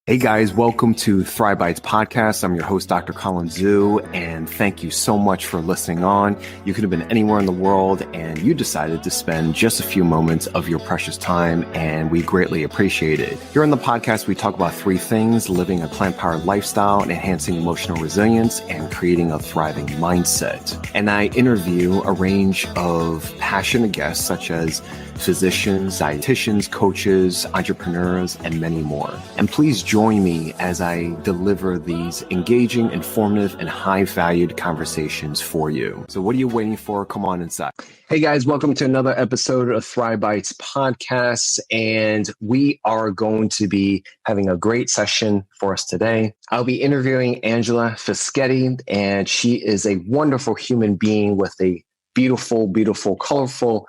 Hey guys, welcome to Thrive Bites Podcast. I'm your host, Dr. Colin Zhu, and thank you so much for listening on. You could have been anywhere in the world and you decided to spend just a few moments of your precious time, and we greatly appreciate it. Here on the podcast, we talk about three things: living a plant-powered lifestyle, enhancing emotional resilience, and creating a thriving mindset. And I interview a range of passionate guests such as physicians, dietitians, coaches, entrepreneurs, and many more. And please join me as I deliver these engaging, informative, and high-valued conversations for you. So what are you waiting for? Come on inside. Hey guys, welcome to another episode of Thrive Bites Podcast. And we are going to be having a great session for us today. I'll be interviewing Angela Fischetti, and she is a wonderful human being with a beautiful, beautiful, colorful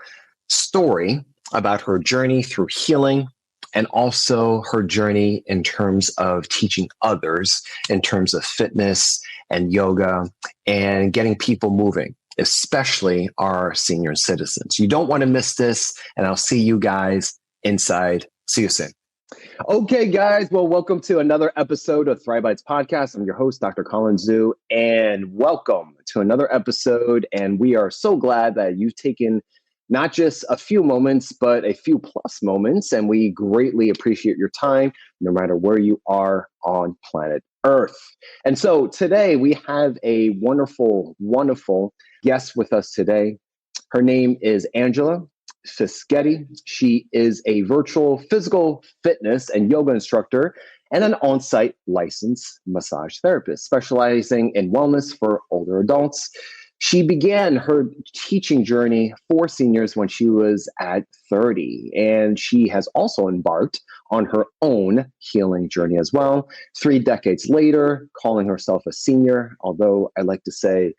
story about her journey through healing, and also her journey in terms of teaching others in terms of fitness and yoga and getting people moving, especially our senior citizens. You don't want to miss this, and I'll see you guys inside. See you soon. Okay, guys. Well, welcome to another episode of Thrive Bites Podcast. I'm your host, Dr. Colin Zhu, and welcome to another episode. And we are so glad that you've taken not just a few moments, but a few plus moments. And we greatly appreciate your time, no matter where you are on planet Earth. And so today we have a wonderful, wonderful guest with us today. Her name is Angela Fischetti. She is a virtual physical fitness and yoga instructor and an on-site licensed massage therapist, specializing in wellness for older adults. She began her teaching journey for seniors when she was at 30, and she has also embarked on her own healing journey as well. 3 decades later, calling herself a senior, although I like to say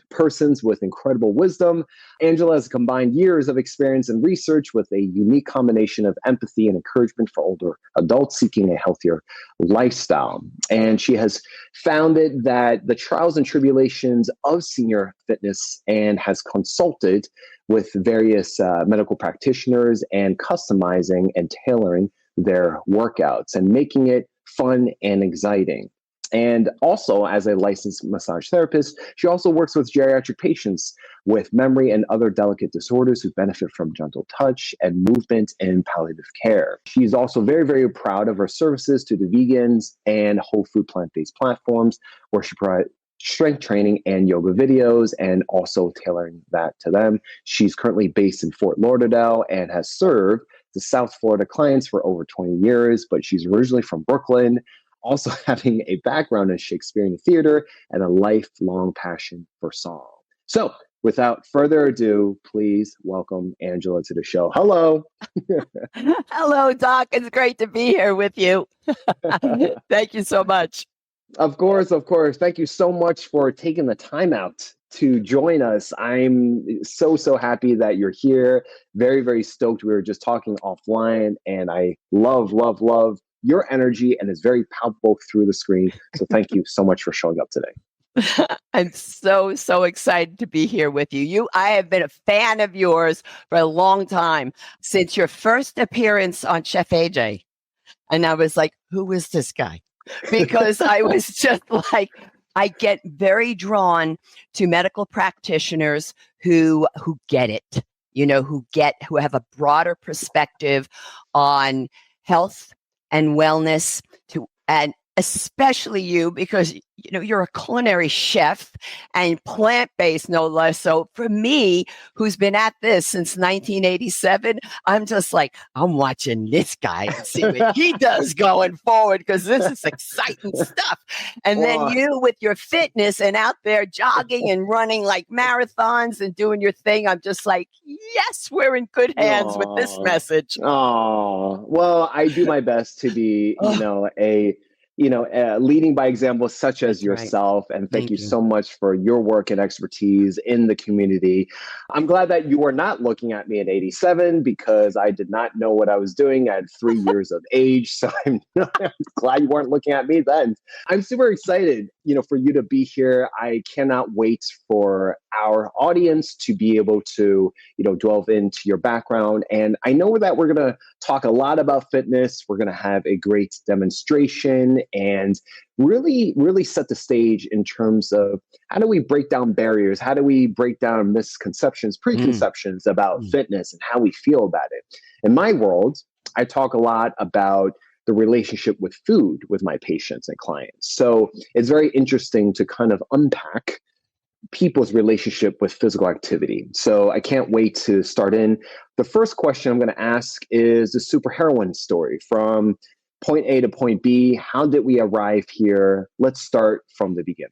persons with incredible wisdom. Angela has combined years of experience and research with a unique combination of empathy and encouragement for older adults seeking a healthier lifestyle. And she has founded that the trials and tribulations of senior fitness and has consulted with various medical practitioners and customizing and tailoring their workouts and making it fun and exciting. And also, as a licensed massage therapist, she also works with geriatric patients with memory and other delicate disorders who benefit from gentle touch and movement and palliative care. She's also very, very proud of her services to the vegans and whole food plant-based platforms, where she provides strength training and yoga videos and also tailoring that to them. She's currently based in Fort Lauderdale and has served the South Florida clients for over 20 years, but she's originally from Brooklyn, also having a background in Shakespearean theater and a lifelong passion for song. So without further ado, please welcome Angela to the show. Hello. Hello, Doc. It's great to be here with you. Thank you so much. Of course, of course. Thank you so much for taking the time out to join us. I'm so happy that you're here. Very, very stoked. We were just talking offline, and I love your energy, and it's very palpable through the screen. So thank you so much for showing up today. I'm so excited to be here with you. I have been a fan of yours for a long time, since your first appearance on Chef AJ. And I was like, who is this guy? Because I was just like, I get very drawn to medical practitioners who get it, who have a broader perspective on health and wellness, and especially you, because you're a culinary chef and plant-based, no less. So for me, who's been at this since 1987, I'm just like, I'm watching this guy and see what he does going forward, because this is exciting stuff. And then you with your fitness and out there jogging and running like marathons and doing your thing, I'm just like, yes, we're in good hands with this message. Oh, well, I do my best to be, leading by example, such as yourself. Right. And thank you so much for your work and expertise in the community. I'm glad that you were not looking at me at 87, because I did not know what I was doing at 3 years of age. So I'm glad you weren't looking at me then. I'm super excited. for you to be here. I cannot wait for our audience to be able to, delve into your background. And I know that we're going to talk a lot about fitness. We're going to have a great demonstration and really, really set the stage in terms of how do we break down barriers? How do we break down misconceptions, preconceptions about fitness and how we feel about it? In my world, I talk a lot about the relationship with food with my patients and clients. So it's very interesting to kind of unpack people's relationship with physical activity. So I can't wait to start in. The first question I'm going to ask is the superheroine story from point A to point B. How did we arrive here? Let's start from the beginning.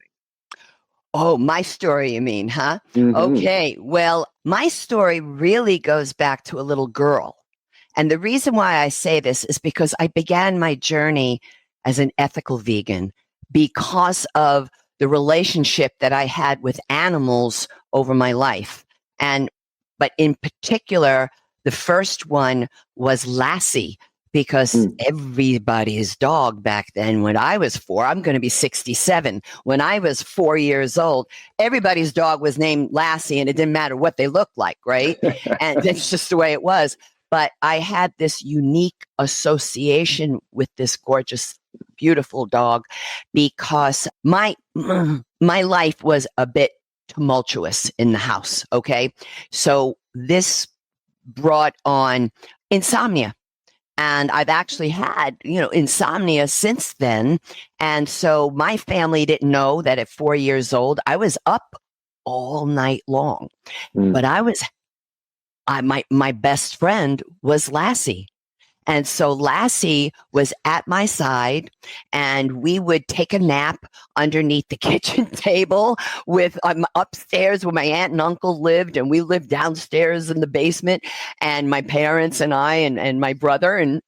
Oh, my story, you mean, huh? Mm-hmm. Okay. Well, my story really goes back to a little girl. And the reason why I say this is because I began my journey as an ethical vegan because of the relationship that I had with animals over my life. But in particular, the first one was Lassie, because everybody's dog back then, when I was 4, I'm going to be 67. When I was 4 years old, everybody's dog was named Lassie, and it didn't matter what they looked like, right? And that's just the way it was. But I had this unique association with this gorgeous, beautiful dog because my life was a bit tumultuous in the house. Okay. So this brought on insomnia. And I've actually had, insomnia since then. And so my family didn't know that at 4 years old, I was up all night long. But my best friend was Lassie. And so Lassie was at my side, and we would take a nap underneath the kitchen table with upstairs where my aunt and uncle lived, and we lived downstairs in the basement, and my parents and I and my brother and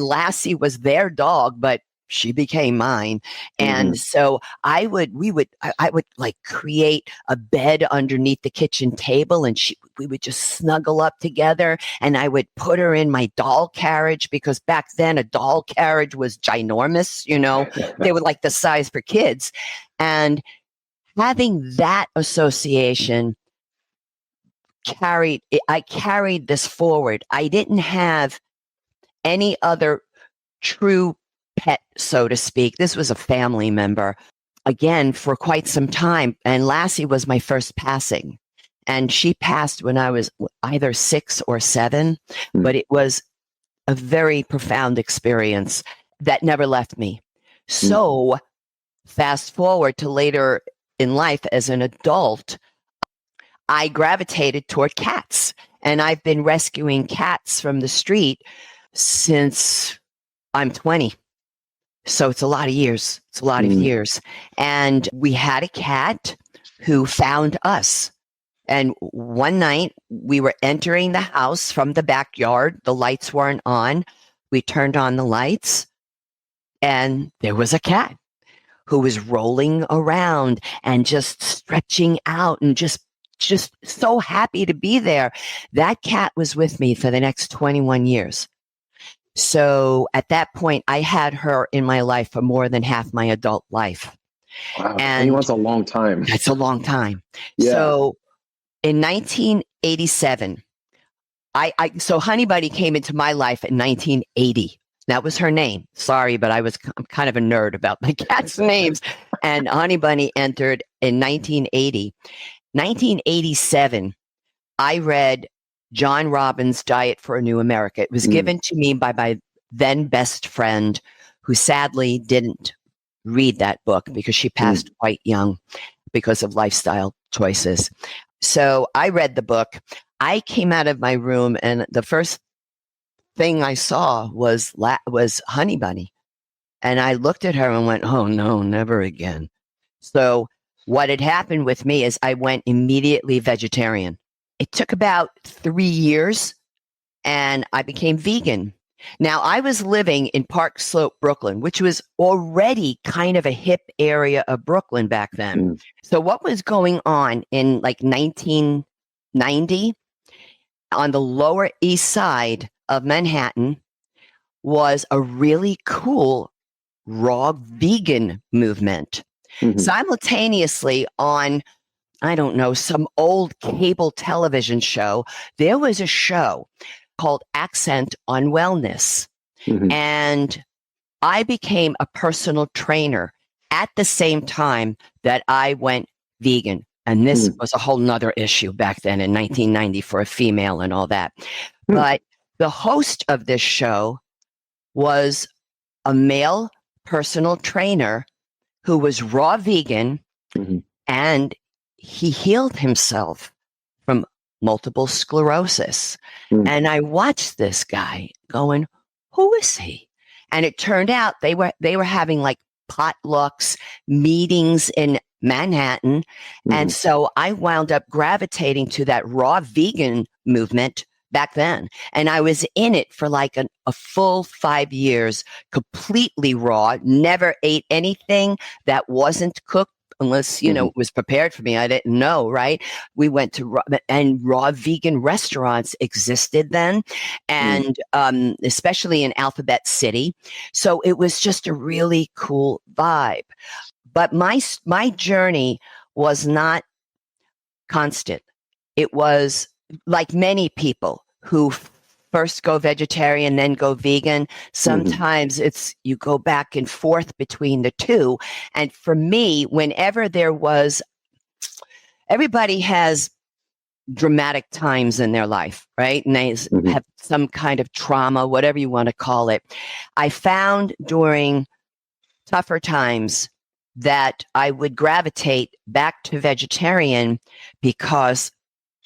Lassie was their dog, but she became mine. And so I would like create a bed underneath the kitchen table, and we would just snuggle up together, and I would put her in my doll carriage, because back then a doll carriage was ginormous, they were like the size for kids. And having that association I carried this forward. I didn't have any other true pet, so to speak. This was a family member, again, for quite some time. And Lassie was my first passing. And she passed when I was either 6 or 7, but it was a very profound experience that never left me. So fast forward to later in life as an adult, I gravitated toward cats. And I've been rescuing cats from the street since I'm 20. So it's a lot of years. It's a lot of years. And we had a cat who found us. And one night we were entering the house from the backyard. The lights weren't on. We turned on the lights, and there was a cat who was rolling around and just stretching out and just so happy to be there. That cat was with me for the next 21 years. So at that point, I had her in my life for more than half my adult life. Wow, and that's a long time. That's a long time. Yeah. So in 1987, so Honey Bunny came into my life in 1980. That was her name. Sorry, but I'm kind of a nerd about my cats' names. And Honey Bunny entered in 1980. 1987, I read John Robbins' Diet for a New America. It was given to me by my then best friend, who sadly didn't read that book because she passed quite young because of lifestyle choices. So I read the book. I came out of my room, and the first thing I saw was Honey Bunny. And I looked at her and went, oh no, never again. So what had happened with me is I went immediately vegetarian. It took about 3 years, and I became vegan. Now, I was living in Park Slope, Brooklyn, which was already kind of a hip area of Brooklyn back then. So what was going on in like 1990 on the Lower East Side of Manhattan was a really cool raw vegan movement. Mhm. Simultaneously on, I don't know, some old cable television show, there was a show called Accent on Wellness. Mhm. And I became a personal trainer at the same time that I went vegan. And this Mhm. was a whole nother issue back then in 1990 for a female and all that. Hmm. But the host of this show was a male personal trainer who was raw vegan, Mhm. and he healed himself from multiple sclerosis. Mhm. And I watched this guy going, who is he? And it turned out they were having like potlucks, meetings in Manhattan. And Mhm. so I wound up gravitating to that raw vegan movement back then. And I was in it for like a full 5 years, completely raw, never ate anything that wasn't cooked unless, Mhm. it was prepared for me. I didn't know, right? We went to raw vegan restaurants existed then, Mhm. and especially in Alphabet City. So it was just a really cool vibe. But my journey was not constant. It was like many people who first go vegetarian, then go vegan. Mhm. Sometimes it's you go back and forth between the two. And for me, whenever there was, everybody has dramatic times in their life, right? And they Mhm. have some kind of trauma, whatever you want to call it. I found during tougher times that I would gravitate back to vegetarian because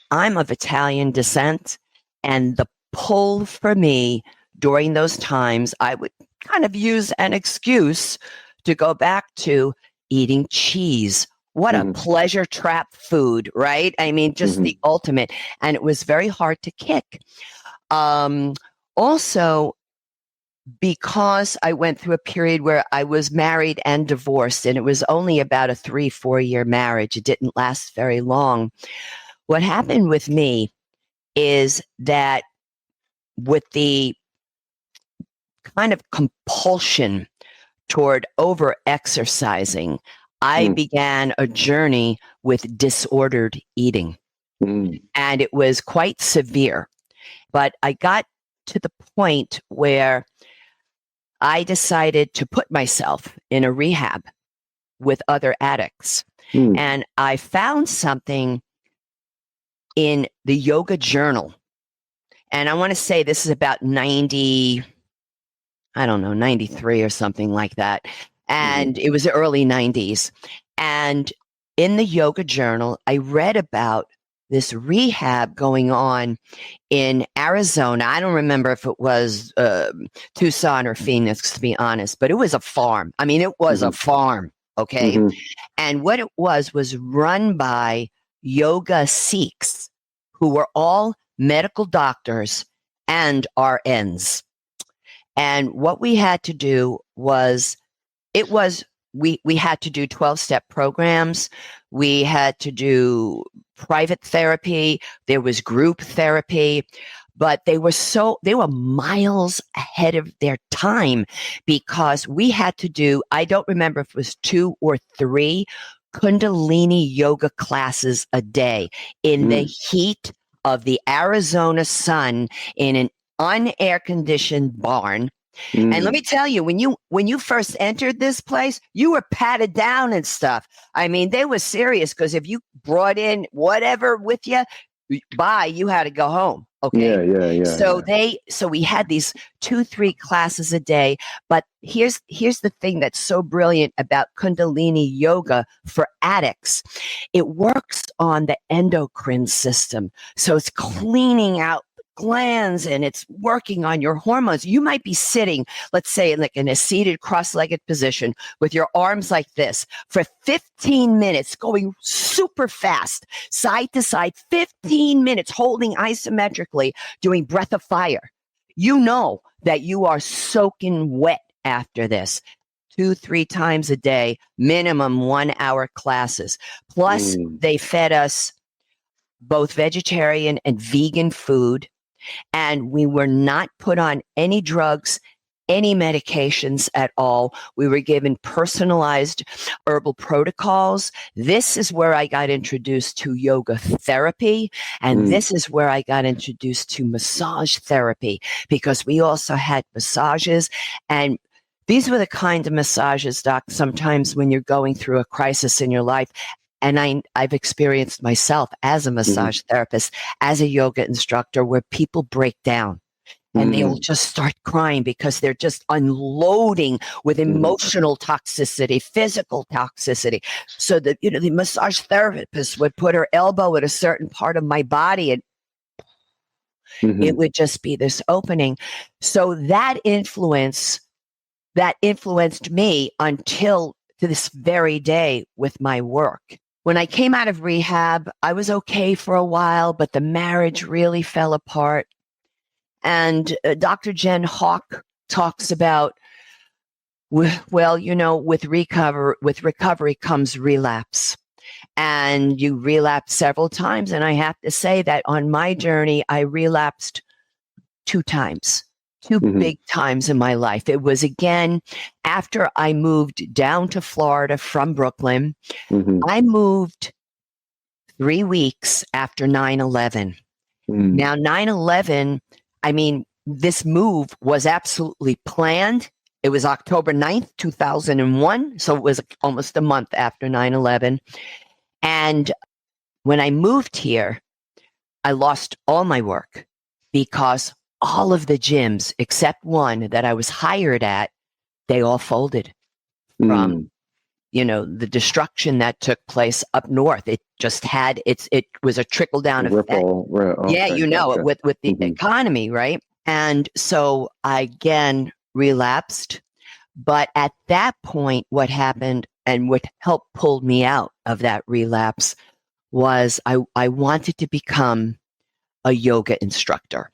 I'm of Italian descent, and the pull for me during those times, I would kind of use an excuse to go back to eating cheese. What a Mhm. pleasure trap food, right? I mean, just the Mhm. ultimate. And it was very hard to kick. Um, Also, because I went through a period where I was married and divorced, and it was only about a 3-4 year marriage, it didn't last very long. What happened with me is that with the kind of compulsion toward over exercising, I Mhm. began a journey with disordered eating. Mhm. And it was quite severe. But I got to the point where I decided to put myself in a rehab with other addicts. Mhm. And I found something in the yoga journal. And I want to say this is about 90, I don't know, 93 or something like that. Mhm. And it was the early 90s. And in the yoga journal, I read about this rehab going on in Arizona. I don't remember if it was Tucson or Phoenix, to be honest, but it was a farm. I mean, it was a Mhm. farm. Okay. Mhm. And what it was run by yoga Sikhs who were all medical doctors and RNs. And what we had to do was, it was, we had to do 12-step programs. We had to do private therapy. There was group therapy, but they were miles ahead of their time because we had to do, I don't remember if it was 2 or 3 Kundalini yoga classes a day in the Mhm. heat of the Arizona sun in an unair conditioned barn. And let me Mhm. tell you, when you first entered this place, you were patted down and stuff. I mean, they were serious because if you brought in whatever with you, bye, you had to go home. Okay. Yeah, yeah, yeah, So yeah. we had these 2-3 classes a day. But here's the thing that's so brilliant about Kundalini yoga for addicts. It works on the endocrine system. So it's cleaning out glands and it's working on your hormones. You might be sitting, let's say, like in a seated cross-legged position with your arms like this for 15 minutes, going super fast, side to side, 15 minutes, holding isometrically, doing breath of fire. You know that you are soaking wet after this. 2-3 times a day, minimum 1 hour classes. Plus, Mhm. they fed us both vegetarian and vegan food, and we were not put on any drugs, any medications at all. We were given personalized herbal protocols. This is where I got introduced to yoga therapy. And this is where I got introduced to massage therapy, because we also had massages. And these were the kind of massages, Doc, sometimes when you're going through a crisis in your life. And I've experienced myself as a massage therapist, as a yoga instructor, where people break down. And they'll just start crying because they're just unloading with emotional toxicity, physical toxicity. So that, the massage therapist would put her elbow at a certain part of my body, and it would just be this opening. So that influenced me until to this very day with my work. When I came out of rehab, I was okay for a while, but the marriage really fell apart. And Dr. Jen Hawk talks about, with recovery comes relapse. And you relapse several times. And I have to say that on my journey, I relapsed 2 times, 2 big times in my life. It was, again, after I moved down to Florida from Brooklyn. I moved 3 weeks after 9/11. Now, 9/11, I mean, this move was absolutely planned. It was October 9th, 2001. So it was almost a month after 9/11. And when I moved here, I lost all my work because all of the gyms, except one that I was hired at, they all folded from, the destruction that took place up north. It just had, it was a trickle down effect. Gotcha. With the economy, right? And so I again relapsed. But at that point, what happened and what helped pull me out of that relapse was I wanted to become a yoga instructor.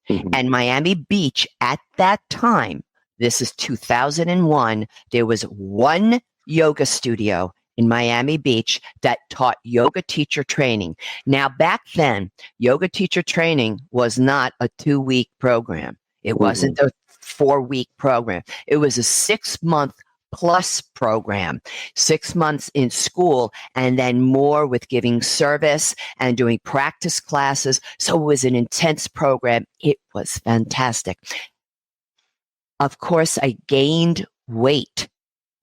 And Miami Beach at that time, this is 2001, there was one yoga studio in Miami Beach that taught yoga teacher training. Now, back then, yoga teacher training was not a 2-week program. It wasn't a 4-week program. It was a 6-month plus program, 6 months in school, and then more with giving service and doing practice classes. So it was an intense program. It was fantastic. Of course, I gained weight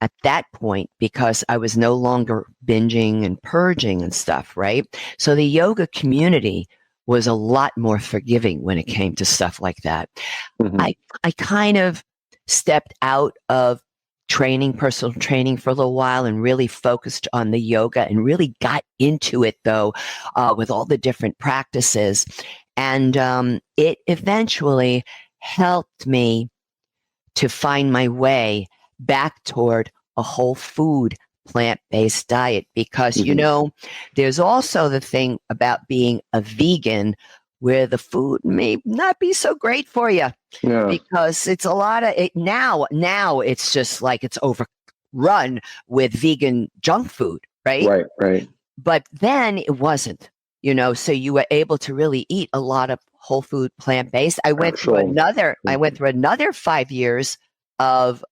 at that point because I was no longer binging and purging and stuff, right? So the yoga community was a lot more forgiving when it came to stuff like that. I kind of stepped out of personal training for a little while and really focused on the yoga and really got into it, though, with all the different practices. And it eventually helped me to find my way back toward a whole food, plant-based diet, because, there's also the thing about being a vegan where the food may not be so great for you because it's a lot of it now it's just like it's overrun with vegan junk food, right? Right. But then it wasn't, so you were able to really eat a lot of whole food, plant-based. I went through another 5 years of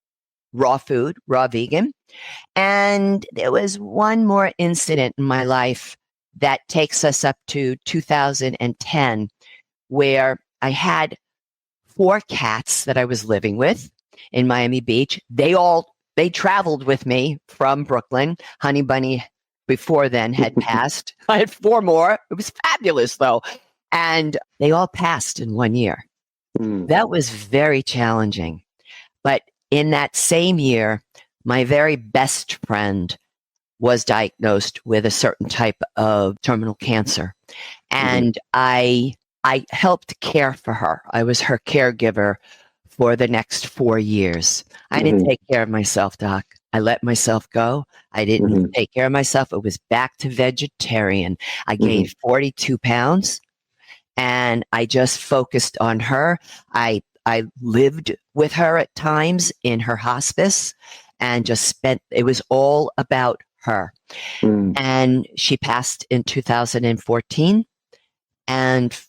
raw food, raw vegan. And there was one more incident in my life that takes us up to 2010, where I had 4 cats that I was living with in Miami Beach. They traveled with me from Brooklyn. Honey Bunny before then had passed. I had 4 more. It was fabulous, though. And they all passed in 1 year. That was very challenging. But in that same year, my very best friend was diagnosed with a certain type of terminal cancer. And I helped care for her. I was her caregiver for the next 4 years. I didn't take care of myself, Doc. I let myself go. I didn't take care of myself. It was back to vegetarian. I gained 42 pounds and I just focused on her. I lived with her at times in her hospice and just it was all about her. And she passed in 2014. And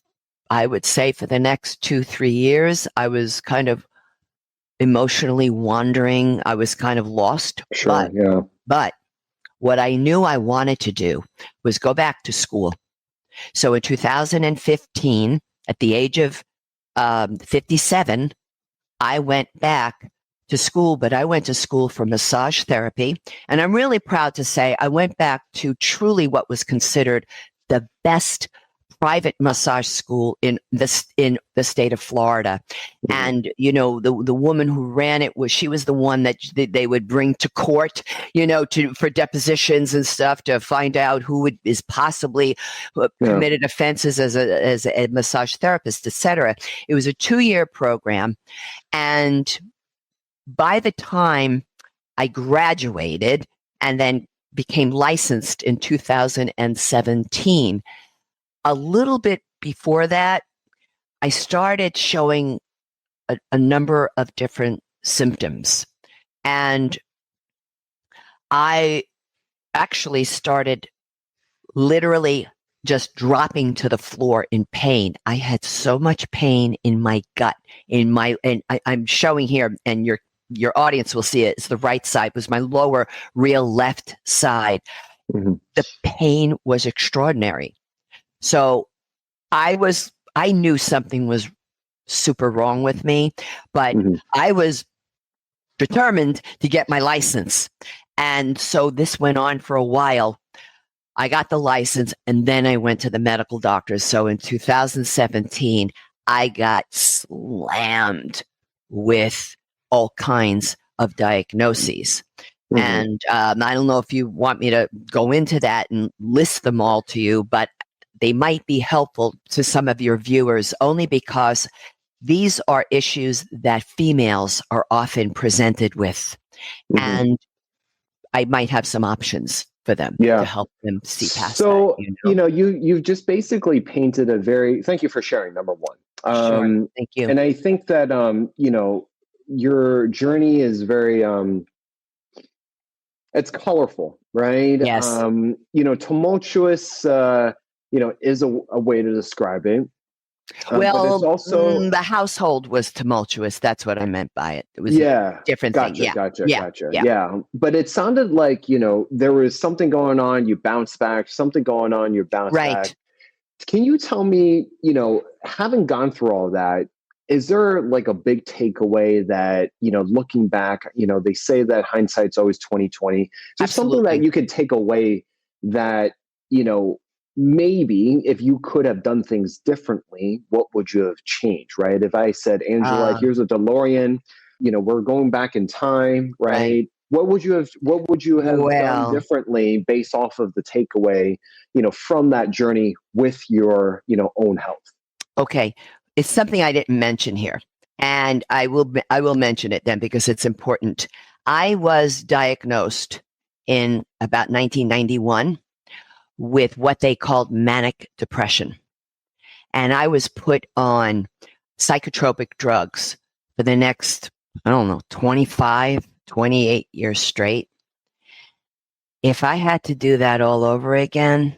I would say for the next 2-3 years, I was kind of emotionally wandering. I was kind of lost. Sure. Yeah. But what I knew I wanted to do was go back to school. So in 2015, at the age of 57, I went back to school, but I went to school for massage therapy. And I'm really proud to say I went back to truly what was considered the best private massage school in the state of Florida. Mhm. And, the woman who ran it she was the one that they would bring to court, for depositions and stuff to find out who is possibly committed offenses as a massage therapist, etc. It was a 2-year program. And by the time I graduated and then became licensed in 2017, a little bit before that, I started showing a number of different symptoms. And I actually started literally just dropping to the floor in pain. I had so much pain in my gut, I'm showing here, and your audience will see it. It's the right side, was my lower real left side. Mhm. The pain was extraordinary. So I knew something was super wrong with me, but Mhm. I was determined to get my license. And so this went on for a while. I got the license and then I went to the medical doctors. So in 2017, I got slammed with all kinds of diagnoses. Mhm. And I don't know if you want me to go into that and list them all to you, but they might be helpful to some of your viewers only because these are issues that females are often presented with. Mhm. And I might have some options for them to Yeah. help them see past So, that. you've just basically painted thank you for sharing, number one. Sure. Thank you. And I think that, your journey is very, it's colorful, right? Yes. Tumultuous, is a way to describe it. But it's Well, also, the household was tumultuous. That's what I meant by it. It was a yeah, different thing. gotcha, Yeah. gotcha, Yeah. gotcha. Yeah. Yeah. But it sounded like, there was something going on, you bounce back, something going on, you bounce back. Right. Can you tell me, having gone through all that, is there like a big takeaway that, looking back, they say that hindsight's always 2020. Is there something that Absolutely. you could take away that, maybe if you could have done things differently, what would you have changed, right? If I said, Angela, here's a DeLorean, we're going back in time, right? Right. What would you have done Well, differently based off of the takeaway, from that journey with your, own health? okay. It's something I didn't mention here, and I will mention it then because it's important. I was diagnosed in about 1991 with what they called manic depression. And I was put on psychotropic drugs for the next, 25, 28 years straight. If I had to do that all over again,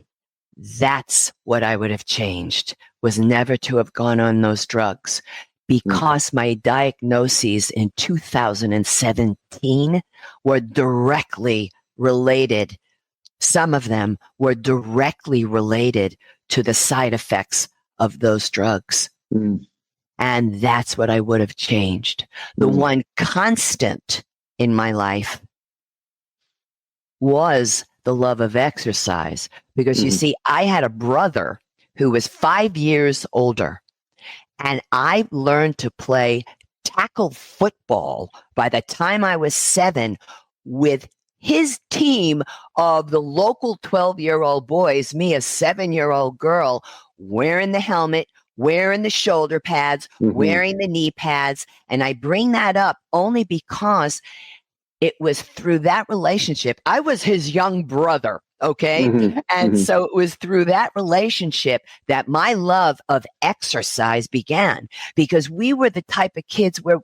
that's what I would have changed, was never to have gone on those drugs, because my diagnoses in 2017 were directly related. Some of them were directly related to the side effects of those drugs. Mm. And that's what I would have changed. The one constant in my life was the love of exercise. Because you see, I had a brother who was 5 years older, and I learned to play tackle football by the time I was 7 with his team of the local 12-year-old boys, me, a 7-year-old girl, wearing the helmet, wearing the shoulder pads, wearing the knee pads. And I bring that up only because it was through that relationship. I was his young brother. Okay. And so it was through that relationship that my love of exercise began, because we were the type of kids where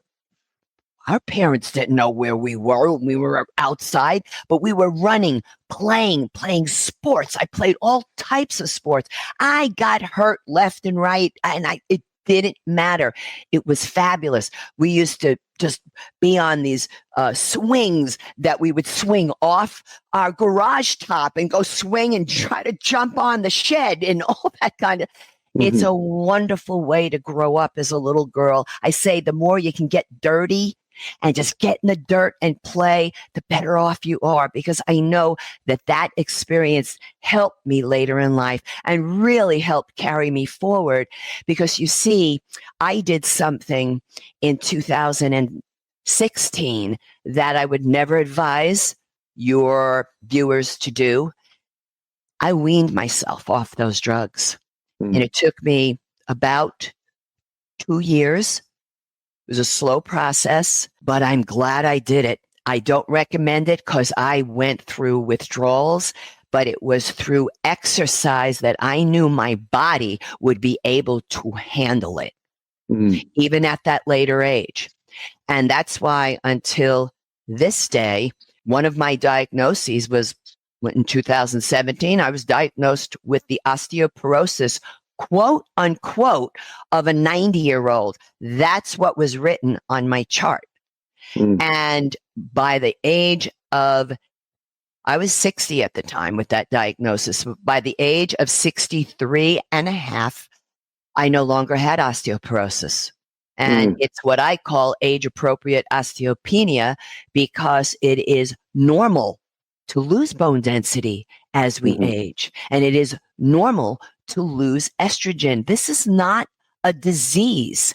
our parents didn't know where we were when we were outside, but we were running, playing sports. I played all types of sports. I got hurt left and right, and it didn't matter. It was fabulous. We used to just be on these swings that we would swing off our garage top and go swing and try to jump on the shed and all that kind of. It's a wonderful way to grow up as a little girl. I say the more you can get dirty and just get in the dirt and play, the better off you are, because I know that that experience helped me later in life and really helped carry me forward. Because you see, I did something in 2016 that I would never advise your viewers to do. I weaned myself off those drugs. And it took me about 2 years. It was a slow process, but I'm glad I did it. I don't recommend it because I went through withdrawals, but it was through exercise that I knew my body would be able to handle it, even at that later age. And that's why until this day, one of my diagnoses was in 2017, I was diagnosed with the osteoporosis, quote unquote, of a 90-year-old. That's what was written on my chart. And by the age of, I was 60 at the time with that diagnosis. By the age of 63 and a half, I no longer had osteoporosis. And it's what I call age-appropriate osteopenia, because it is normal to lose bone density as we age. And it is normal to lose estrogen. This is not a disease,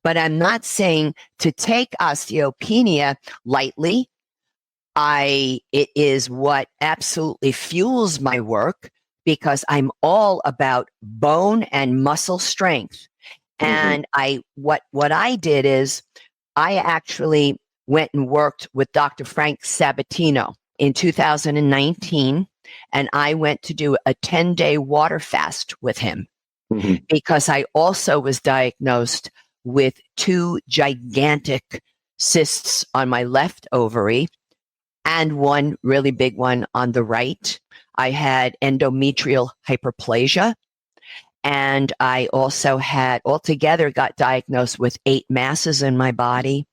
but I'm not saying to take osteopenia lightly. It is what absolutely fuels my work, because I'm all about bone and muscle strength. And what I did is I actually went and worked with Dr. Frank Sabatino in 2019, and I went to do a 10-day water fast with him, because I also was diagnosed with 2 gigantic cysts on my left ovary and one really big one on the right. I had endometrial hyperplasia, and I also had altogether got diagnosed with 8 masses in my body.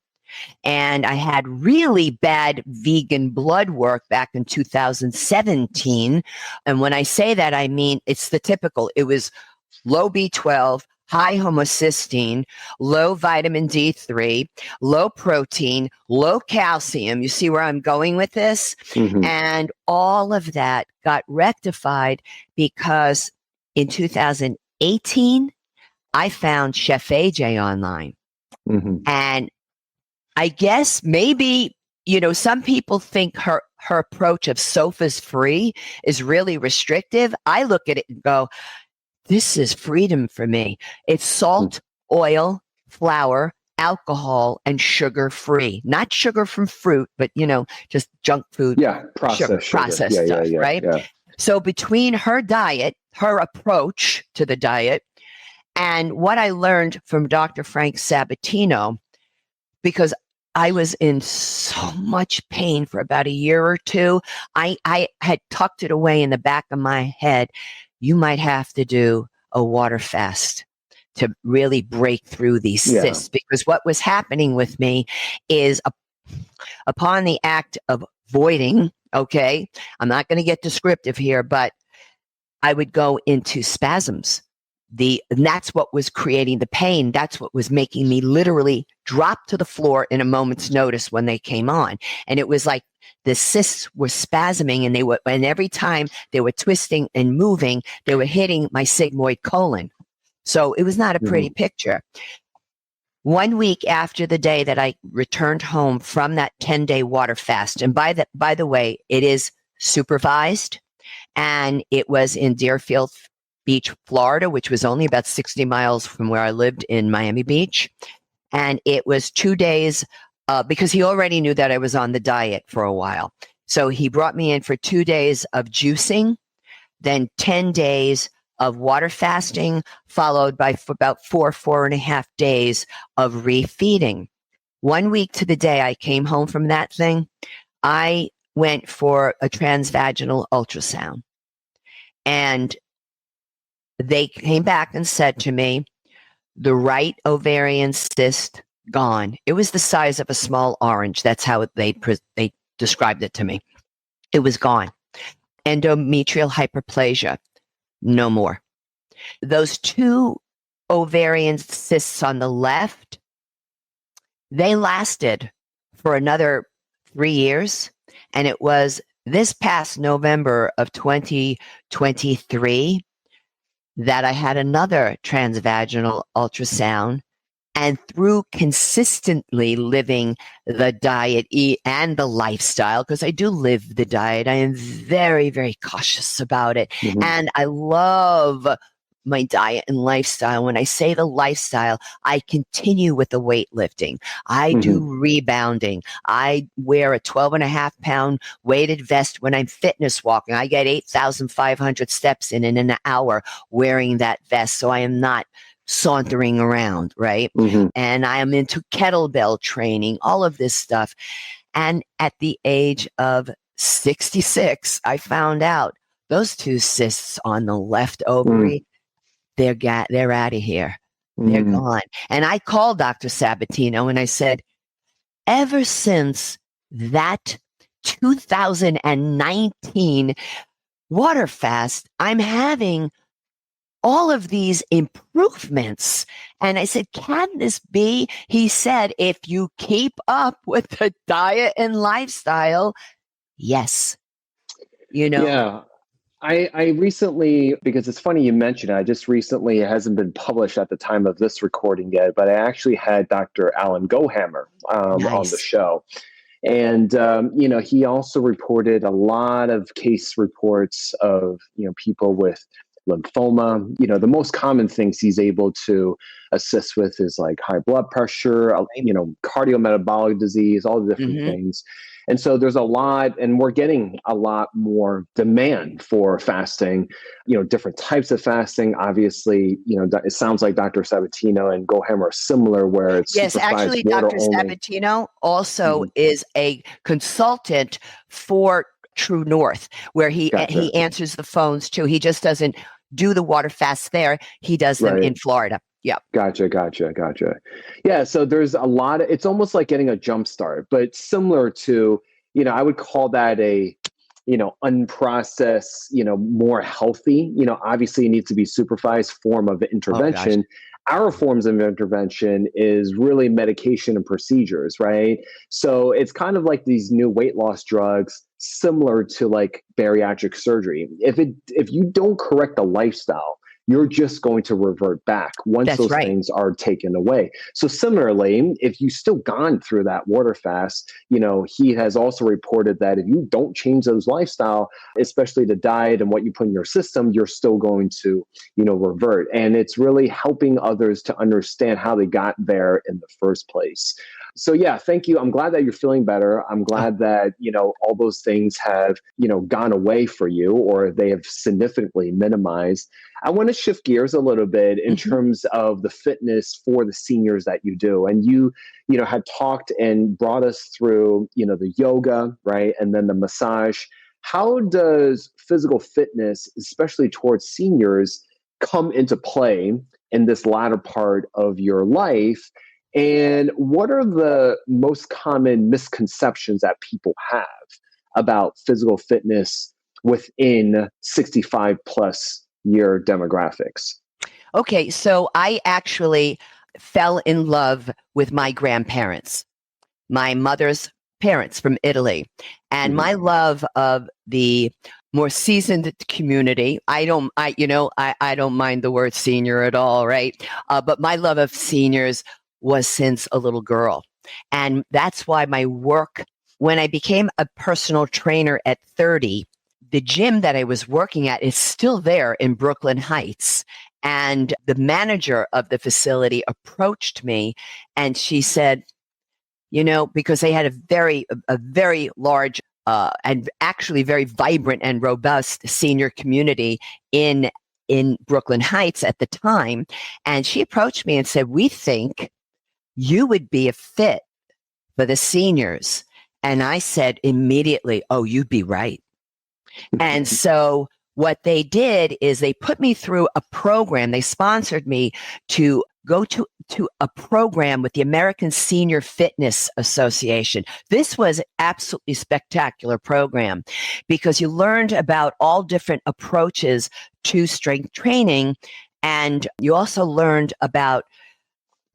And I had really bad vegan blood work back in 2017. And when I say that, I mean, it's the typical. It was low B12, high homocysteine, low vitamin D3, low protein, low calcium. You see where I'm going with this? And all of that got rectified because in 2018, I found Chef AJ online. And I guess maybe, some people think her approach of sofas free is really restrictive. I look at it and go, this is freedom for me. It's salt, oil, flour, alcohol, and sugar free. Not sugar from fruit, but, just junk food. Yeah, processed stuff, right? Yeah. So between her diet, her approach to the diet, and what I learned from Dr. Frank Sabatino, because I was in so much pain for about a year or two. I had tucked it away in the back of my head. You might have to do a water fast to really break through these cysts, because what was happening with me is upon the act of voiding, okay, I'm not going to get descriptive here, but I would go into spasms. And that's what was creating the pain. That's what was making me literally drop to the floor in a moment's notice when they came on. And it was like the cysts were spasming, and every time they were twisting and moving, they were hitting my sigmoid colon. So it was not a pretty picture. 1 week after the day that I returned home from that 10-day water fast, and by the way, it is supervised, and it was in Deerfield Beach, Florida, which was only about 60 miles from where I lived in Miami Beach. And it was 2 days because he already knew that I was on the diet for a while. So he brought me in for 2 days of juicing, then 10 days of water fasting, followed by about 4.5 days of refeeding. 1 week to the day I came home from that thing, I went for a transvaginal ultrasound. And they came back and said to me, The right ovarian cyst, gone. It was the size of a small orange. That's how they described it to me. It was gone. Endometrial hyperplasia, no more. Those 2 ovarian cysts on the left, they lasted for another 3 years. And it was this past November of 2023 that I had another transvaginal ultrasound. And through consistently living the diet and the lifestyle, because I do live the diet, I am very, very cautious about it. Mm-hmm. And I love my diet and lifestyle. When I say the lifestyle, I continue with the weightlifting. I do rebounding. I wear a 12.5-pound weighted vest when I'm fitness walking. I get 8,500 steps in an hour wearing that vest. So I am not sauntering around, right? And I am into kettlebell training, all of this stuff. And at the age of 66, I found out those 2 cysts on the left ovary, they're out of here. They're gone. And I called Dr. Sabatino and I said, ever since that 2019 water fast, I'm having all of these improvements. And I said, can this be? He said, if you keep up with the diet and lifestyle, yes. Yeah. I recently, because it's funny you mentioned it, I just recently, it hasn't been published at the time of this recording yet, but I actually had Dr. Alan Gohammer on the show. And, he also reported a lot of case reports of, people with lymphoma. The most common things he's able to assist with is like high blood pressure, cardiometabolic disease, all the different things. And so there's a lot, and we're getting a lot more demand for fasting, different types of fasting. Obviously, it sounds like Dr. Sabatino and Gohammer are similar, where it's yes, actually, Dr. Sabatino also is a consultant for True North, where he answers the phones too. He just doesn't do the water fasts there. He does them in Florida. Yeah. Gotcha. Yeah. So there's a lot of, it's almost like getting a jump start, but similar to, I would call that a, unprocessed, more healthy, obviously it needs to be supervised form of intervention. Our forms of intervention is really medication and procedures, right? So it's kind of like these new weight loss drugs, similar to like bariatric surgery. If you don't correct the lifestyle, you're just going to revert back once those things are taken away. So similarly, if you've still gone through that water fast, he has also reported that if you don't change those lifestyle, especially the diet and what you put in your system, you're still going to, revert. And it's really helping others to understand how they got there in the first place. So yeah, thank you. I'm glad that you're feeling better. I'm glad that, all those things have, gone away for you, or they have significantly minimized. I want to shift gears a little bit in terms of the fitness for the seniors that you do. And you had talked and brought us through, the yoga, right? And then the massage. How does physical fitness, especially towards seniors, come into play in this latter part of your life? And what are the most common misconceptions that people have about physical fitness within 65 plus year demographics? Okay, so I actually fell in love with my grandparents, my mother's parents from Italy, and my love of the more seasoned community. I don't mind the word senior at all, right? But my love of seniors was since a little girl. And that's why my work, when I became a personal trainer at 30, the gym that I was working at is still there in Brooklyn Heights. And the manager of the facility approached me and she said, because they had a very large and actually very vibrant and robust senior community in Brooklyn Heights at the time. And she approached me and said, we think you would be a fit for the seniors. And I said immediately, oh, you'd be right. And so what they did is they put me through a program. They sponsored me to go to a program with the American Senior Fitness Association. This was an absolutely spectacular program because you learned about all different approaches to strength training. And you also learned about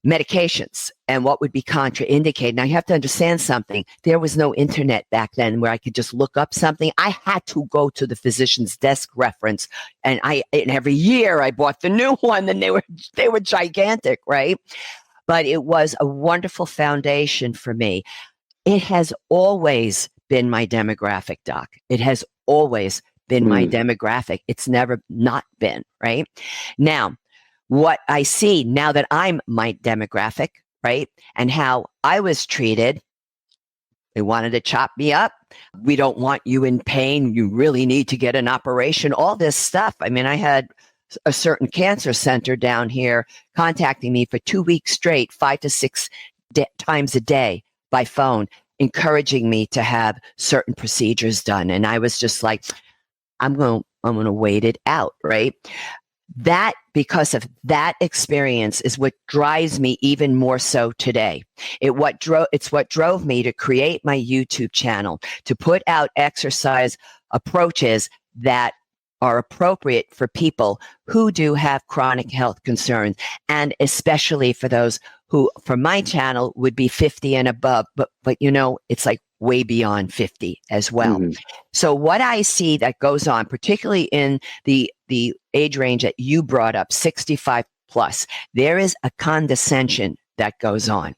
medications and what would be contraindicated. Now you have to understand something. There was no internet back then where I could just look up something. I had to go to the physician's desk reference, and every year I bought the new one, and they were gigantic, right? But it was a wonderful foundation for me. It has always been my demographic, Doc. It has always been my demographic. It's never not been, right? Now, what I see now that I'm my demographic, right? And how I was treated. They wanted to chop me up. We don't want you in pain. You really need to get an operation, all this stuff. I mean, I had a certain cancer center down here contacting me for 2 weeks straight, 5 to 6 times a day by phone, encouraging me to have certain procedures done. And I was just like, I'm going to wait it out, right? That, because of that experience, is what drives me even more so today. It's what drove me to create my YouTube channel, to put out exercise approaches that are appropriate for people who do have chronic health concerns, and especially for those who, for my channel, would be 50 and above, but it's like way beyond 50 as well. So what I see that goes on, particularly in the age range that you brought up, 65 plus, there is a condescension that goes on.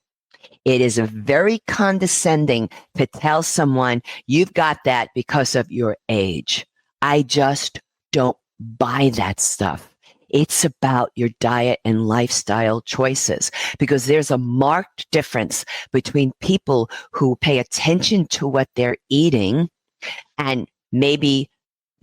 It is a very condescending to tell someone you've got that because of your age. I just don't buy that stuff. It's about your diet and lifestyle choices, because there's a marked difference between people who pay attention to what they're eating, and maybe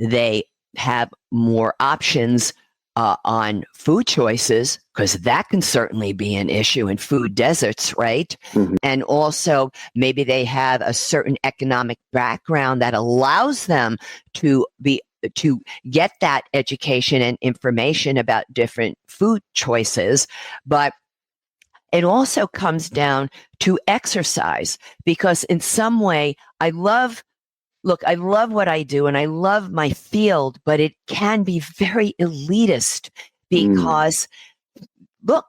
they have more options on food choices, because that can certainly be an issue in food deserts, right? And also maybe they have a certain economic background that allows them to get that education and information about different food choices. But it also comes down to exercise, because in some way I love what I do and I love my field, but it can be very elitist because, look,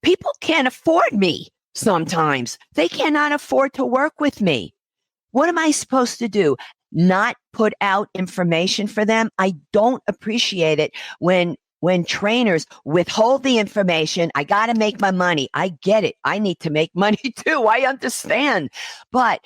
people can't afford me sometimes. They cannot afford to work with me. What am I supposed to do? Not put out information for them? I don't appreciate it when trainers withhold the information. I got to make my money. I get it. I need to make money too. I understand. But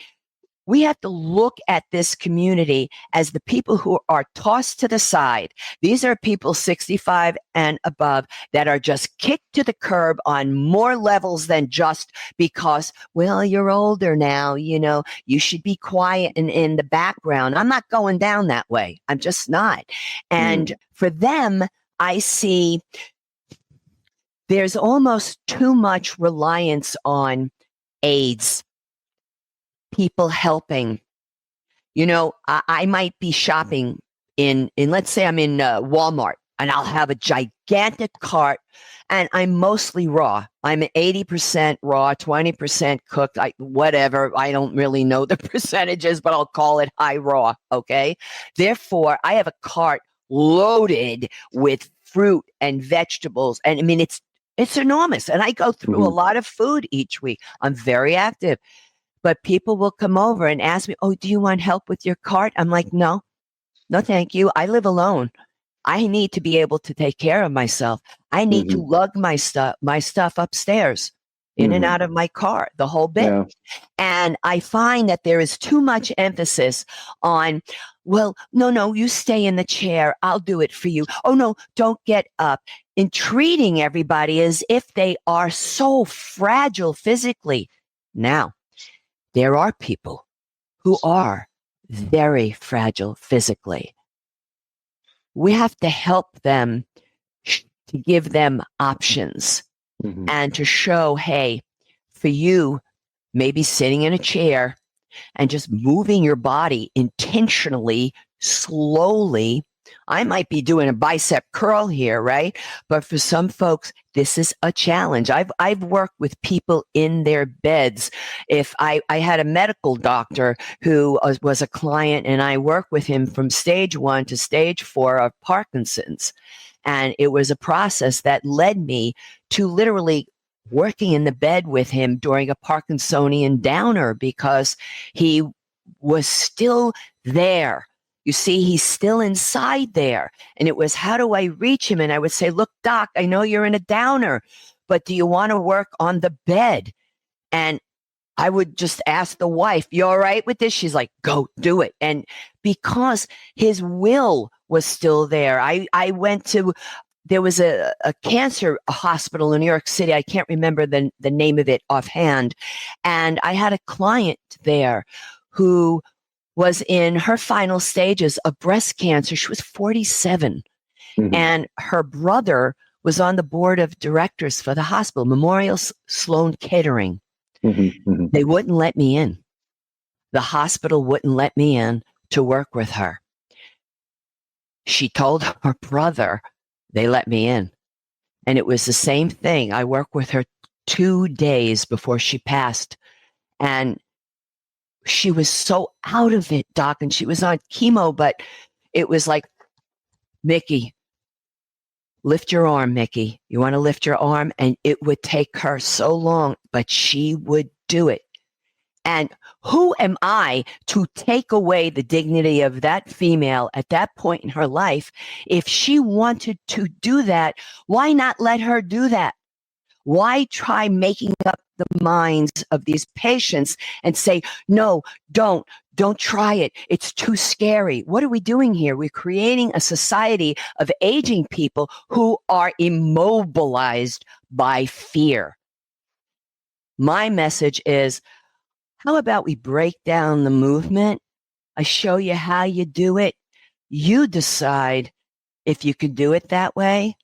we have to look at this community as the people who are tossed to the side. These are people 65 and above that are just kicked to the curb on more levels than just because, well, you're older now, you should be quiet and in the background. I'm not going down that way. I'm just not. And for them, I see there's almost too much reliance on aids, people helping. I might be shopping in let's say I'm in Walmart, and I'll have a gigantic cart, and I'm mostly raw. I'm 80% raw, 20% cooked, whatever. I don't really know the percentages, but I'll call it high raw, okay? Therefore, I have a cart loaded with fruit and vegetables, and I mean, it's enormous, and I go through a lot of food each week. I'm very active. But people will come over and ask me, oh, do you want help with your cart? I'm like, no, thank you. I live alone. I need to be able to take care of myself. I need to lug my stuff upstairs, in and out of my car, the whole bit. Yeah. And I find that there is too much emphasis on, well, no, you stay in the chair. I'll do it for you. Oh, no, don't get up. In treating everybody as if they are so fragile physically. Now, there are people who are very fragile physically. We have to help them, to give them options and to show, hey, for you, maybe sitting in a chair and just moving your body intentionally, slowly, I might be doing a bicep curl here, right? But for some folks, this is a challenge. I've worked with people in their beds. If I had a medical doctor who was a client, and I worked with him from stage 1 to stage 4 of Parkinson's. And it was a process that led me to literally working in the bed with him during a Parkinsonian downer, because he was still there. You see, he's still inside there. And it was, how do I reach him? And I would say, look, doc, I know you're in a downer, but do you want to work on the bed? And I would just ask the wife, you all right with this? She's like, go do it. And because his will was still there, I went to, there was a cancer hospital in New York City. I can't remember the name of it offhand. And I had a client there who was in her final stages of breast cancer. She was 47. Mm-hmm. And her brother was on the board of directors for the hospital, Memorial Sloan Kettering. Mm-hmm. Mm-hmm. They wouldn't let me in. The hospital wouldn't let me in to work with her. She told her brother, they let me in. And it was the same thing. I worked with her 2 days before she passed. And she was so out of it, doc, and she was on chemo, but it was like, Mickey, lift your arm, Mickey. You want to lift your arm? And it would take her so long, but she would do it. And who am I to take away the dignity of that female at that point in her life? If she wanted to do that, why not let her do that? Why try making up the minds of these patients and say, no, don't try it. It's too scary. What are we doing here? We're creating a society of aging people who are immobilized by fear. My message is, how about we break down the movement? I show you how you do it. You decide if you could do it that way.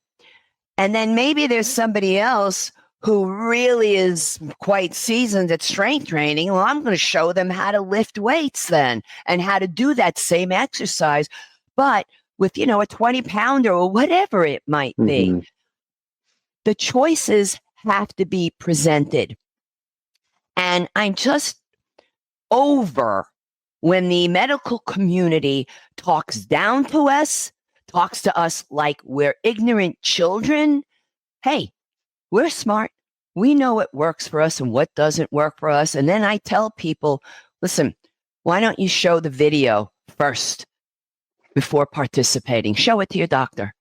And then maybe there's somebody else who really is quite seasoned at strength training. Well, I'm going to show them how to lift weights then, and how to do that same exercise, but with, a 20-pounder or whatever it might be. Mm-hmm. The choices have to be presented. And I'm just over when the medical community talks down to us, talks to us like we're ignorant children. Hey, we're smart. We know what works for us and what doesn't work for us. And then I tell people, listen, why don't you show the video first before participating? Show it to your doctor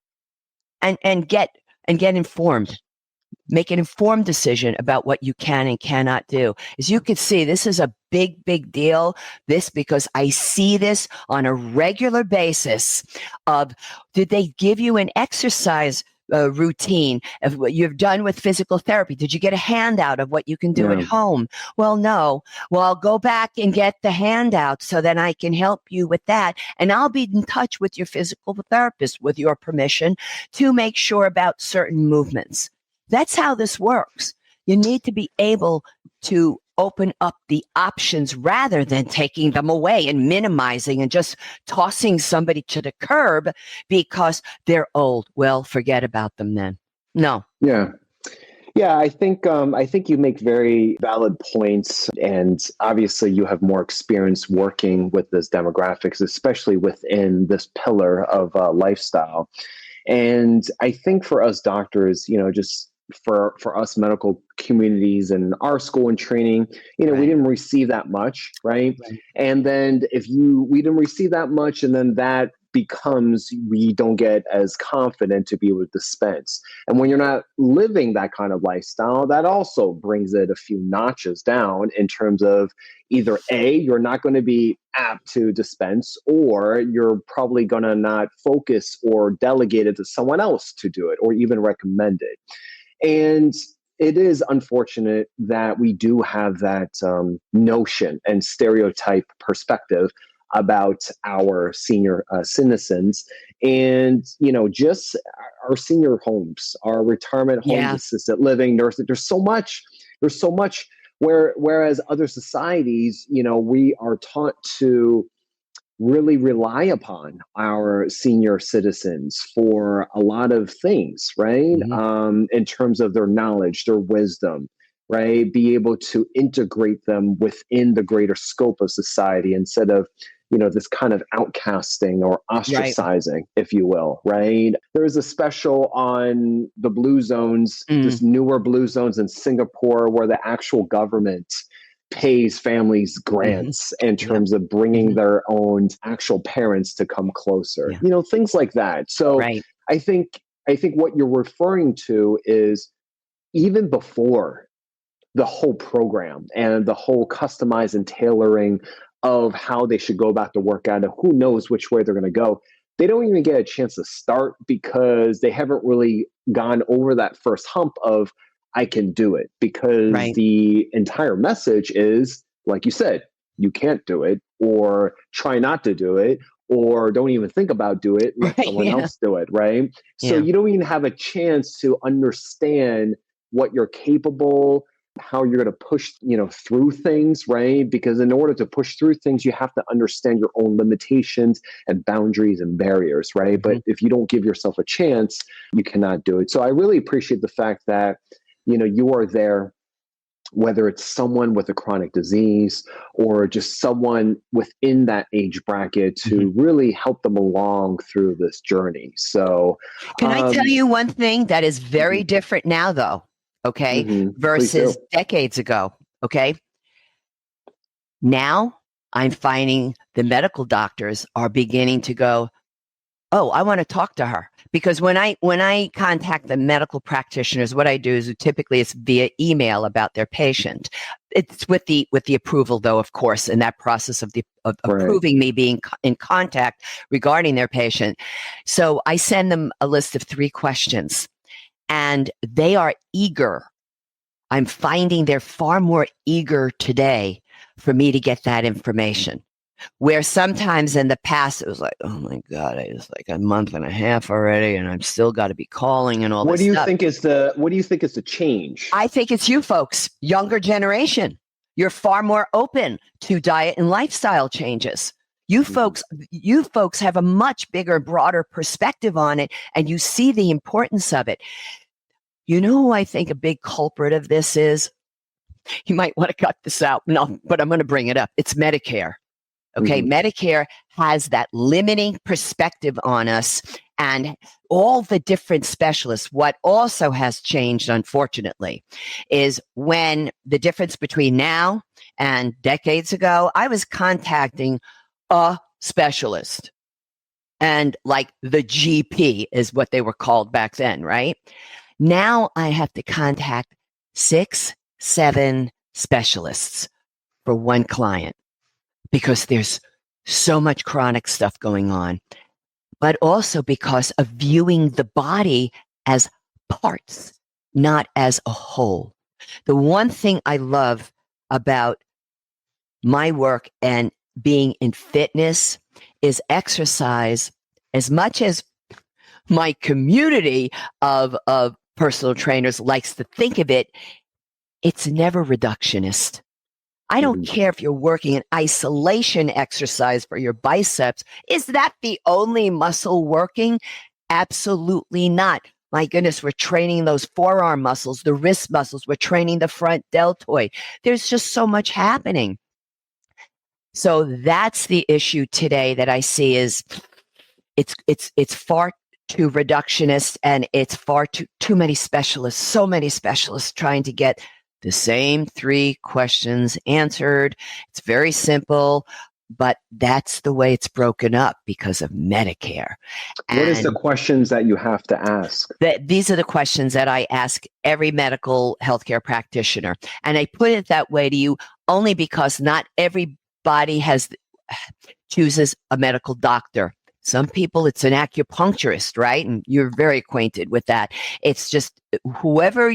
and get informed. Make an informed decision about what you can and cannot do. As you can see, this is a big, big deal. This, because I see this on a regular basis of, did they give you an exercise routine of what you've done with physical therapy? Did you get a handout of what you can do at home? Well, no. Well, I'll go back and get the handout so that I can help you with that. And I'll be in touch with your physical therapist with your permission to make sure about certain movements. That's how this works. You need to be able to open up the options rather than taking them away and minimizing and just tossing somebody to the curb because they're old. Well, forget about them then. No. Yeah. Yeah, I think you make very valid points, and obviously you have more experience working with this demographics, especially within this pillar of lifestyle. And I think for us doctors, just for us medical communities and our school and training, we didn't receive that much, right? And then we didn't receive that much, and then that becomes, we don't get as confident to be able to dispense. And when you're not living that kind of lifestyle, that also brings it a few notches down in terms of either A, you're not going to be apt to dispense, or you're probably going to not focus or delegate it to someone else to do it or even recommend it. And it is unfortunate that we do have that notion and stereotype perspective about our senior citizens, and just our senior homes, our retirement homes, assisted living, nursing. There's so much. Whereas other societies, we are taught to really rely upon our senior citizens for a lot of things, right? In terms of their knowledge, their wisdom, right? Be able to integrate them within the greater scope of society instead of, this kind of outcasting or Right. ostracizing, if you will, right? There's a special on the blue zones, just newer blue zones in Singapore, where the actual government pays families grants in Yep. terms of bringing their own actual parents to come closer, Yeah. things like that. So Right. I think what you're referring to is even before the whole program and the whole customized and tailoring of how they should go about the workout and who knows which way they're going to go. They don't even get a chance to start because they haven't really gone over that first hump of I can do it, because Right. the entire message is, like you said, you can't do it, or try not to do it, or don't even think about do it, let Right. someone Yeah. else do it, right? So Yeah. you don't even have a chance to understand what you're capable, how you're going to push, through things, right? Because in order to push through things, you have to understand your own limitations and boundaries and barriers, right? But if you don't give yourself a chance, you cannot do it. So I really appreciate the fact that, you are there, whether it's someone with a chronic disease or just someone within that age bracket, to really help them along through this journey. So, Can I tell you one thing that is very different now, though? Okay. Please do. Versus decades ago. Okay. Now I'm finding the medical doctors are beginning to go, oh, I want to talk to her. Because when I contact the medical practitioners, what I do is typically it's via email about their patient. It's with the approval, though, of course, in that process of approving me being in contact regarding their patient. So I send them a list of 3 questions, and they are eager. I'm finding they're far more eager today for me to get that information. Where sometimes in the past it was like, oh my God, it's like a month and a half already, and I've still got to be calling and all What this do you stuff. think is the change? I think it's you folks, younger generation. You're far more open to diet and lifestyle changes. You folks have a much bigger, broader perspective on it, and you see the importance of it. You know who I think a big culprit of this is? You might want to cut this out. No, but I'm going to bring it up. It's Medicare. Okay, Medicare has that limiting perspective on us and all the different specialists. What also has changed, unfortunately, is when the difference between now and decades ago, I was contacting a specialist, and like the GP is what they were called back then, right? Now I have to contact 6, 7 specialists for one client, because there's so much chronic stuff going on, but also because of viewing the body as parts, not as a whole. The one thing I love about my work and being in fitness is exercise. As much as my community of personal trainers likes to think of it, it's never reductionist. I don't care if you're working an isolation exercise for your biceps. Is that the only muscle working? Absolutely not. My goodness, we're training those forearm muscles, the wrist muscles. We're training the front deltoid. There's just so much happening. So that's the issue today that I see is it's far too reductionist, and it's far too many specialists, so many specialists trying to get the same 3 questions answered. It's very simple, but that's the way it's broken up because of Medicare. What is the questions that you have to ask? These are the questions that I ask every medical healthcare practitioner. And I put it that way to you only because not everybody chooses a medical doctor. Some people, it's an acupuncturist, right? And you're very acquainted with that. It's just whoever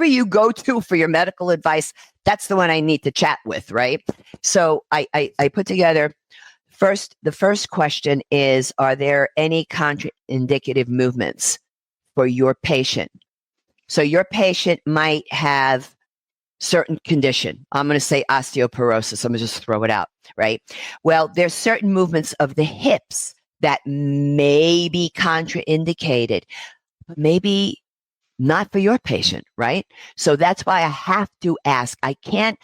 you go to for your medical advice, that's the one I need to chat with, right? So I put together the first question is, are there any contraindicative movements for your patient? So your patient might have certain condition. I'm going to say osteoporosis. I'm going to just throw it out, right? Well, there's certain movements of the hips that may be contraindicated, but maybe not for your patient, right? So that's why I have to ask. I can't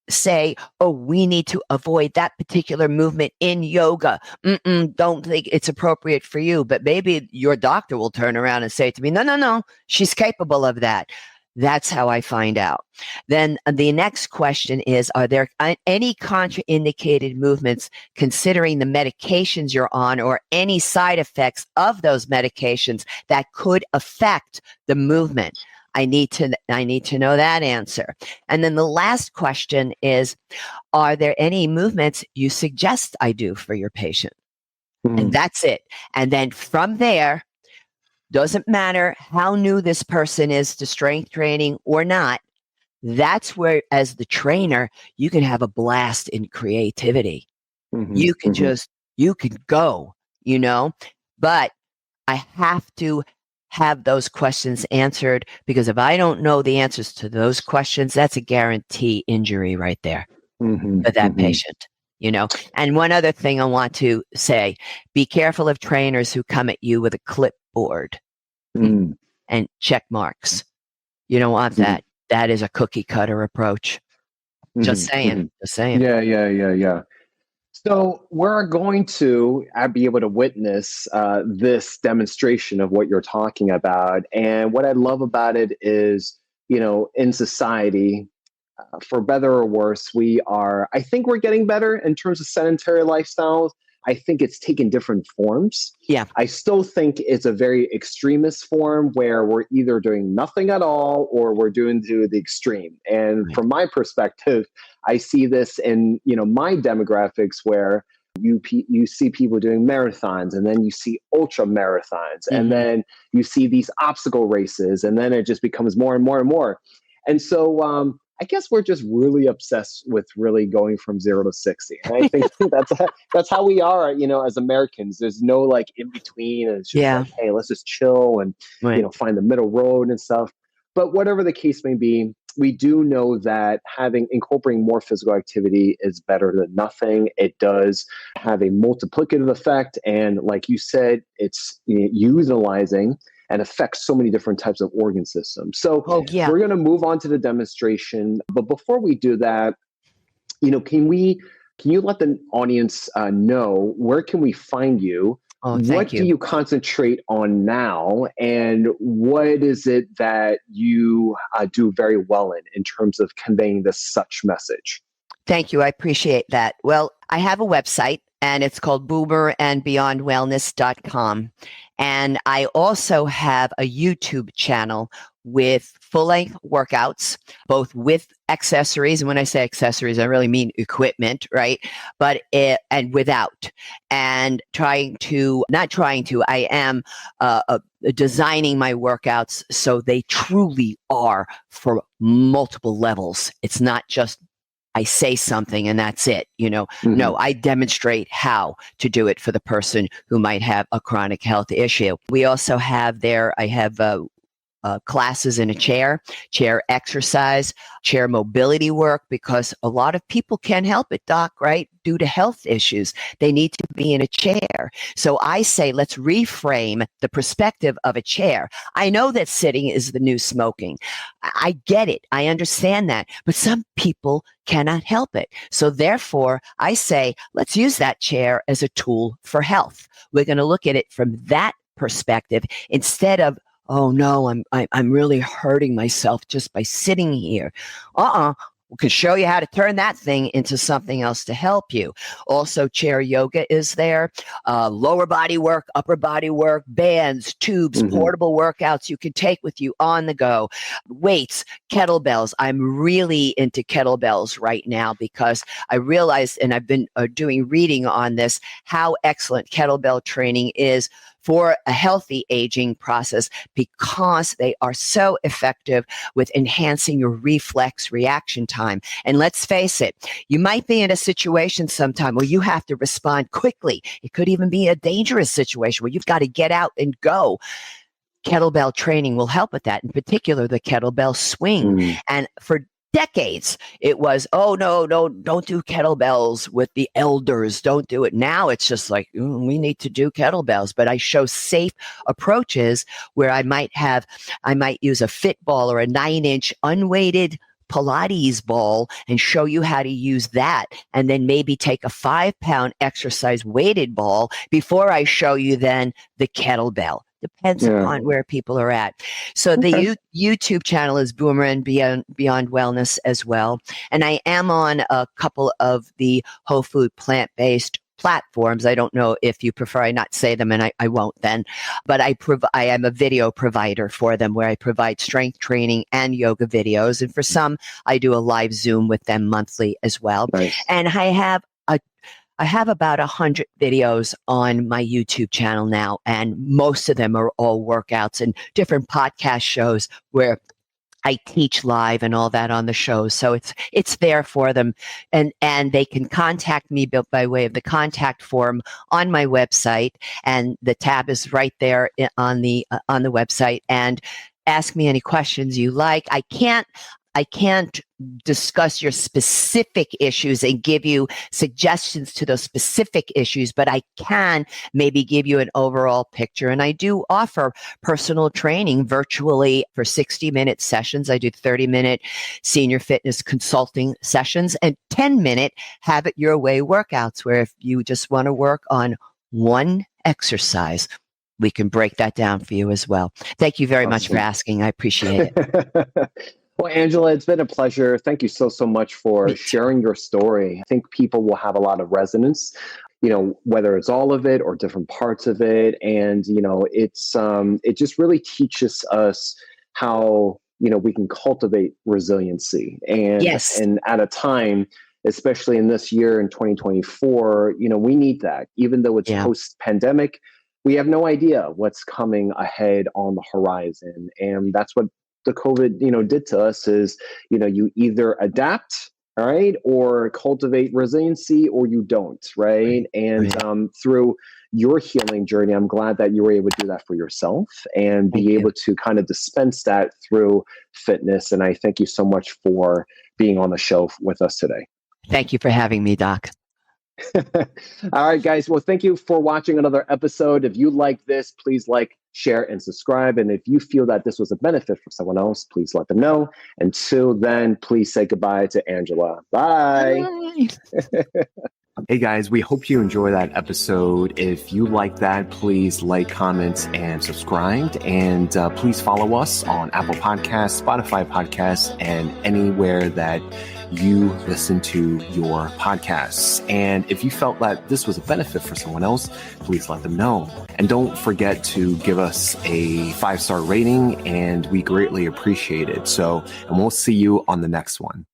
say, oh, we need to avoid that particular movement in yoga. Don't think it's appropriate for you. But maybe your doctor will turn around and say to me, no, she's capable of that. That's how I find out. Then the next question is, are there any contraindicated movements considering the medications you're on or any side effects of those medications that could affect the movement? I need to know that answer. And then the last question is, are there any movements you suggest I do for your patient? And that's it. And then from there, doesn't matter how new this person is to strength training or not, that's where, as the trainer, you can have a blast in creativity. You can you can go, but I have to have those questions answered, because if I don't know the answers to those questions, that's a guarantee injury right there for that patient, And one other thing I want to say, be careful of trainers who come at you with a clipboard and check marks. You don't want that. That is a cookie cutter approach. Just saying. Yeah. So we're going to be able to witness this demonstration of what you're talking about. And what I love about it is, in society, for better or worse, I think we're getting better in terms of sedentary lifestyles. I think it's taken different forms. Yeah. I still think it's a very extremist form where we're either doing nothing at all or we're doing to the extreme. And from my perspective, I see this in, my demographics where you see people doing marathons, and then you see ultra marathons, and then you see these obstacle races, and then it just becomes more and more and more. And so I guess we're just really obsessed with really going from 0 to 60. And I think that's how we are, as Americans. There's no like in between. And it's just like, hey, let's just chill and, find the middle road and stuff. But whatever the case may be, we do know that incorporating more physical activity is better than nothing. It does have a multiplicative effect. And like you said, it's utilizing and affects so many different types of organ systems. So we're going to move on to the demonstration. But before we do that, can you let the audience know, where can we find you? What do you concentrate on now? And what is it that you do very well in terms of conveying this such message? Thank you. I appreciate that. Well, I have a website, and it's called boomerandbeyondwellness.com. And I also have a YouTube channel with full-length workouts, both with accessories. And when I say accessories, I really mean equipment, right? And without. And I am designing my workouts so they truly are for multiple levels. It's not just I say something and that's it. No, I demonstrate how to do it for the person who might have a chronic health issue. We also have I have classes in a chair exercise, chair mobility work, because a lot of people can't help it, Doc, right? Due to health issues, they need to be in a chair. So I say, let's reframe the perspective of a chair. I know that sitting is the new smoking. I get it. I understand that. But some people cannot help it. So therefore, I say, let's use that chair as a tool for health. We're going to look at it from that perspective instead of, oh no, I'm really hurting myself just by sitting here. We can show you how to turn that thing into something else to help you. Also, chair yoga is there. Lower body work, upper body work, bands, tubes, portable workouts you can take with you on the go. Weights, kettlebells. I'm really into kettlebells right now because I realized, and I've been doing reading on this, how excellent kettlebell training is for a healthy aging process, because they are so effective with enhancing your reflex reaction time. And let's face it, you might be in a situation sometime where you have to respond quickly. It could even be a dangerous situation where you've got to get out and go. Kettlebell training will help with that, in particular the kettlebell swing. And for decades, it was, oh, no, don't do kettlebells with the elders. Don't do it. Now it's just like, we need to do kettlebells. But I show safe approaches where I might use a fit ball or a 9-inch unweighted Pilates ball and show you how to use that. And then maybe take a 5-pound exercise weighted ball before I show you then the kettlebell. Depends upon where people are at. So the YouTube channel is Boomerang Beyond Wellness as well. And I am on a couple of the whole food plant-based platforms. I don't know if you prefer I not say them, and I won't then. But I am a video provider for them where I provide strength training and yoga videos. And for some, I do a live Zoom with them monthly as well. Nice. And I have about 100 videos on my YouTube channel now, and most of them are all workouts and different podcast shows where I teach live and all that on the show. So it's there for them, and they can contact me by way of the contact form on my website, and the tab is right there on the website, and ask me any questions you like. I can't discuss your specific issues and give you suggestions to those specific issues, but I can maybe give you an overall picture. And I do offer personal training virtually for 60-minute sessions. I do 30-minute senior fitness consulting sessions and 10-minute have it your way workouts, where if you just want to work on one exercise, we can break that down for you as well. Thank you very much for asking. I appreciate it. Well, Angela, it's been a pleasure. Thank you so much for sharing your story. I think people will have a lot of resonance, whether it's all of it or different parts of it. And, it just really teaches us how, we can cultivate resiliency. And, and at a time, especially in this year in 2024, we need that. Even though it's post-pandemic, we have no idea what's coming ahead on the horizon. And that's what the COVID, did to us is, you either adapt, all right, or cultivate resiliency, or you don't, right? And through your healing journey, I'm glad that you were able to do that for yourself and be able to kind of dispense that through fitness. And I thank you so much for being on the show with us today. Thank you for having me, Doc. All right, guys. Well, thank you for watching another episode. If you like this, please like, share, and subscribe. And if you feel that this was a benefit for someone else, please let them know. Until then, please say goodbye to Angela. Bye. Hey guys, we hope you enjoy that episode. If you like that, please like, comment, and subscribe. And please follow us on Apple Podcasts, Spotify Podcasts, and anywhere that you listen to your podcasts. And if you felt that this was a benefit for someone else, please let them know. And don't forget to give us a 5-star rating, and we greatly appreciate it. And we'll see you on the next one.